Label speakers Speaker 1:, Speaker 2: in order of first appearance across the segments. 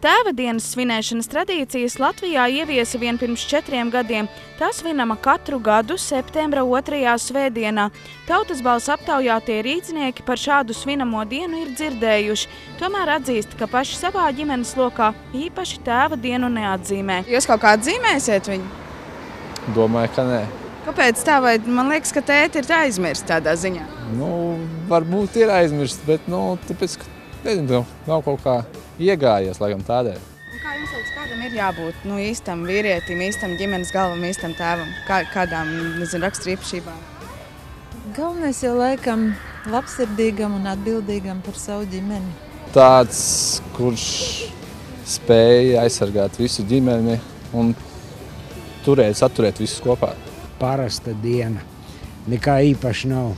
Speaker 1: Tēva dienas svinēšanas tradīcijas Latvijā ieviesa vien pirms 4 gadiem. Tā svinama katru gadu septembra 2. svētdienā. Tautas balss aptaujātie rīznieki par šādu svinamo dienu ir dzirdējuši. Tomēr atzīst, ka paši savā ģimenes lokā īpaši Tēva dienu neatzīmē.
Speaker 2: Jūs kaut kā atzīmēsiet viņu?
Speaker 3: Domāju, ka nē.
Speaker 2: Kāpēc tā? Vai man liekas, ka tēti ir aizmirst tādā ziņā?
Speaker 3: Varbūt ir aizmirst, bet tāpēc, ka nezinu, nav kaut kā iegājies, laikam tādēļ.
Speaker 2: Un kā jums liekas, kādam ir jābūt īstam vīrietim, īstam ģimenes galvam, īstam tēvam? Kādām, raksturīpašībām?
Speaker 4: Galvenais jau laikam labsirdīgam un atbildīgam par savu ģimeni.
Speaker 3: Tāds, kurš spēja aizsargāt visu ģimeni un saturēt visus kopā.
Speaker 5: Parasta diena. Nekā īpaši nav.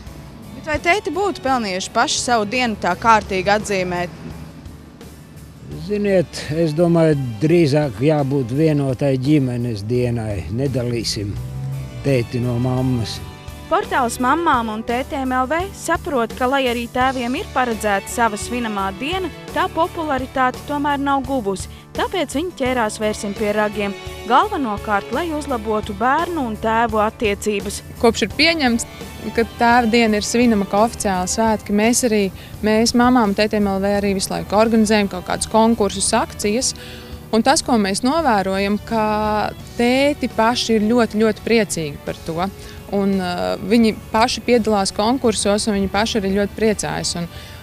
Speaker 2: Bet vai tēti būtu pelnījuši paši savu dienu tā kārtīgi atzīmēt?
Speaker 5: Ziniet, es domāju, drīzāk jābūt vienotai ģimenes dienai. Nedalīsim tēti no mammas.
Speaker 1: Portāls Mammām un Tētiem LV saprot, ka, lai arī tēviem ir paredzēta sava svinamā diena, tā popularitāti tomēr nav guvusi. Tāpēc viņi ķērās vērsim pie ragiem. Galvenokārt, lai uzlabotu bērnu un tēvu attiecības.
Speaker 6: Kopš ir pieņemts, ka Tēva diena ir svinama kā oficiāla svētki, mēs Mammām un Tētiem LV arī visu laiku organizējam kaut kādus konkursus, akcijas. Un tas, ko mēs novērojam, ka tēti paši ir ļoti, ļoti priecīgi par to. Un viņi paši piedalās konkursos un viņi paši arī ļoti priecājas.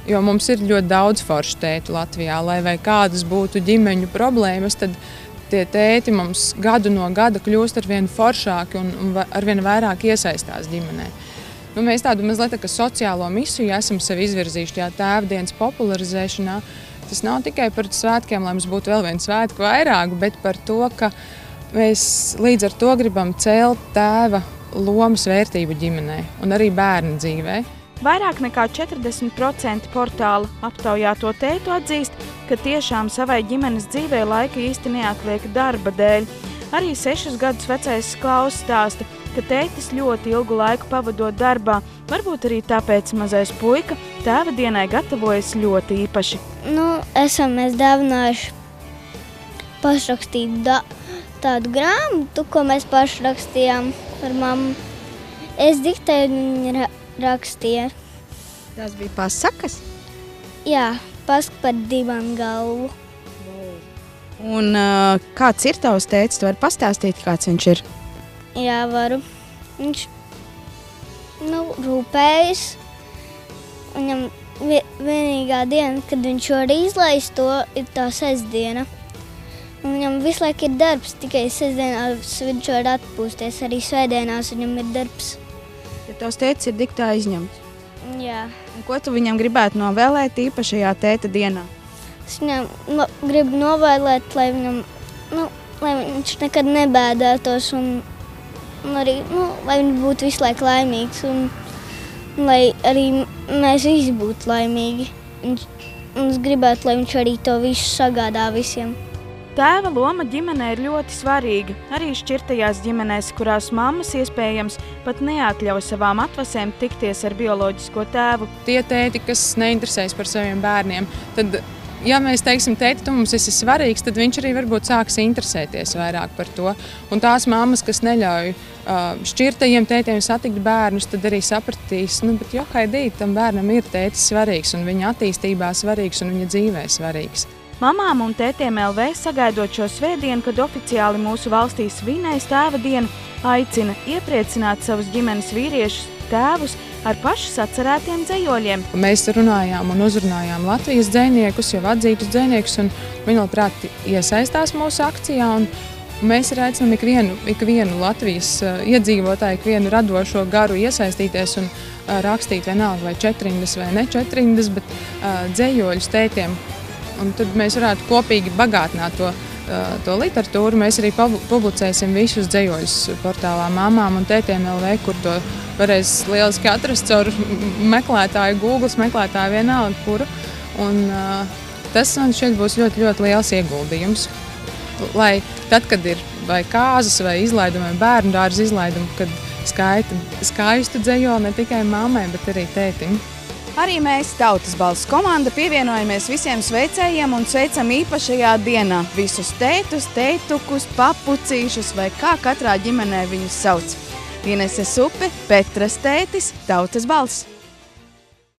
Speaker 6: Jo mums ir ļoti daudz foršu tētu Latvijā, lai vai kādas būtu ģimeņu problēmas, tad tie tēti mums gadu no gada kļūst arvien foršāki un arvien vairāk iesaistās ģimenē. Mēs tādu mazliet tā kā sociālo misiju esam sevi izvirzījuši tajā Tēva dienas popularizēšanā. Tas nav tikai par svētkiem, lai mums būtu vēl viens svētku vairāk, bet par to, ka mēs līdz ar to gribam celt tēva lomas vērtību ģimenē un arī bērnu dzīvē.
Speaker 1: Vairāk nekā 40% portāla aptaujāto tētu atzīst, ka tiešām savai ģimenes dzīvē laika īsti neatliek darba dēļ. Arī 6 gadus vecais Klaus stāsta, ka tētis ļoti ilgu laiku pavadot darbā, varbūt arī tāpēc mazais puika Tēva dienai gatavojas ļoti īpaši.
Speaker 7: Esam mēs dāvinājuši pašrakstīt tādu grāmatu, ko mēs paši rakstījām ar mammu. Es diktēju, viņa rakstīja.
Speaker 2: Tas bija pasakas?
Speaker 7: Jā, pasaka par dibanu galvu.
Speaker 2: Un kāds ir tavs tētis? Tu vari pastāstīt, kāds viņš ir?
Speaker 7: Jā, varu. Viņš rūpējas. Viņam vienīgā diena, kad viņš var izlaist to, ir tā sestdiena. Un viņam visu laiku ir darbs, tikai sestdienās viņš var atpūsties, arī svētdienās viņam ir darbs.
Speaker 2: Ja tavs tētis ir diktā aizņemts?
Speaker 7: Jā.
Speaker 2: Un ko tu viņam gribētu novēlēt īpašajā tēta dienā?
Speaker 7: Es viņam gribu novēlēt, lai viņš nekad nebēdētos un arī, lai viņš būtu visu laiku laimīgs un lai arī mēs visi būtu laimīgi. Es gribētu, lai viņš arī to visu sagādā visiem.
Speaker 1: Tēva loma ģimenē ir ļoti svarīga. Arī šķirtajās ģimenēs, kurās mammas iespējams pat neatļauj savām atvasēm tikties ar bioloģisko tēvu.
Speaker 6: Tie tēti, kas neinteresējas par saviem bērniem, tad, ja mēs teiksim, tēti, tu mums esi svarīgs, tad viņš arī varbūt sāks interesēties vairāk par to. Un tās mammas, kas neļauj šķirtajiem tētiem satikt bērnus, tad arī sapratīs, bet Haidī, tam bērnam ir tētis svarīgs un viņa attīstībā svarīgs un viņa dzīvē svarīgs.
Speaker 1: Mamām un Tētiem LV sagaidot šo svētdienu, kad oficiāli mūsu valstī svinēs Tēva dienu, aicina iepriecināt savus ģimenes vīriešus, tēvus ar paši sacerētiem dzejoļiem.
Speaker 6: Mēs runājām un uzrunājām Latvijas dzejniekus, jau atzītus dzejniekus, un viņi labprāt iesaistās mūsu akcijā. Mēs arī aicinām ikvienu Latvijas iedzīvotāju, ikvienu radošo garu iesaistīties un rakstīt vienalga vai četrindas vai ne četrindas, bet dzejoļus tētiem. Un tad mēs varētu kopīgi bagātināt to literatūru. Mēs arī publicēsim visus dzejoļus portālā Mammām un Tētiem LV, kur to varēs lieliski atrast caur meklētāju, Google meklētāju vienalga kuru. Un tas man šeit būs ļoti, ļoti liels ieguldījums. Lai tad, kad ir vai kāzas vai izlaidumi, vai bērnu dārza izlaidumi, kad skaistu dzejoli ne tikai mammai, bet arī tētim.
Speaker 2: Arī mēs, Tautas balss komanda, pievienojamies visiem sveicējiem un sveicam īpašajā dienā visus tētus, tētukus, papucīšus vai kā katrā ģimenē viņus sauc. Inese Supe, Petras tētis, Tautas balss.